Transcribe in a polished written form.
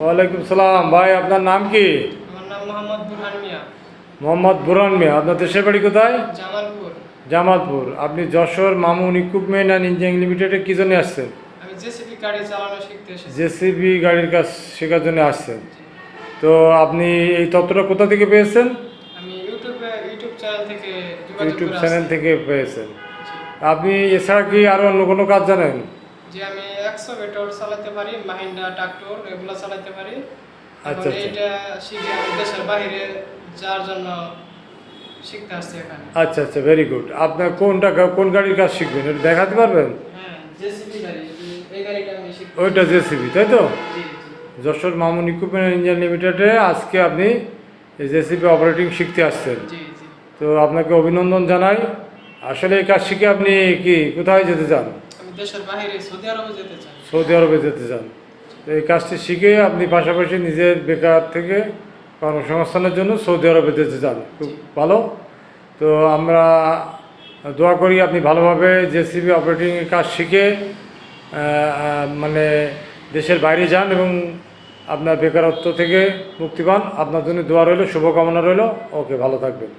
ওয়ালাইকুম সালাম ভাই, আপনার নাম কি? আমার নাম মোহাম্মদ বুরহান মিয়া। মোহাম্মদ বুরহান মিয়া। আপনার দেশের বাড়ি কোথায়? জামালপুর। জামালপুর। আপনি Jessore Mamun equipment and engineering লিমিটেডে কী জন্য আসছেন? আমি জেসিবি গাড়ি চালানো শিখতে এসেছি। জেসিবি গাড়ির কাজ শেখার জন্য আসছেন। জি। তো আপনি এই তথ্যটা কোথা থেকে পেয়েছেন? আমি ইউটিউব চ্যানেল থেকে যোগাযোগ ইউটিউব করে চ্যানেল আসছি। থেকে পেয়েছেন। জি। আপনি এছাড়া কি আরও অন্য কোনো কাজ জানেন? যে আমি এক্সকাভেটর চালাতে পারি, মাহিন্দ্রা ট্রাক্টর এগুলো চালাতে পারি। আচ্ছা, এখন আচ্ছা। এইটা শিখে আমি দেশের বাইরে যাওয়ার জন্য শিখতে আসছি এখানে। আচ্ছা আচ্ছা, ভেরি গুড। আপনার কোন গাড়ির কাজ শিখবেন এটা দেখাতে পারবেন? হ্যাঁ, জেসিবি গাড়ি, এই গাড়িটা আমি শিখতে। ওইটা জেসিবি, তাই তো? জি জি। Jashore Mamun equipment and engineering লিমিটেডে আজকে আপনি এই জেসিবি অপারেটিং শিখতে আসছেন। জি জি। তো আপনাকে অভিনন্দন জানাই। আসলে এই কাজ শিখে আপনি কি কোথায় যেতে চান? আমি দেশের বাইরে সৌদি আরবে যেতে চাই। সৌদি আরবে যেতে চান। তো এই কাজটি শিখে আপনি পাশাপাশি নিজের বেকার থেকে কর্মসংস্থানের জন্য সৌদি আরবে যেতে চান, খুব ভালো। তো আমরা দোয়া করি আপনি ভালোভাবে জেসিবি অপারেটিংয়ের কাজ শিখে মানে দেশের বাইরে যান এবং আপনার বেকারত্ব থেকে মুক্তি পান। আপনার জন্য দোয়া রইল, শুভকামনা রইল। ওকে, ভালো থাকবেন।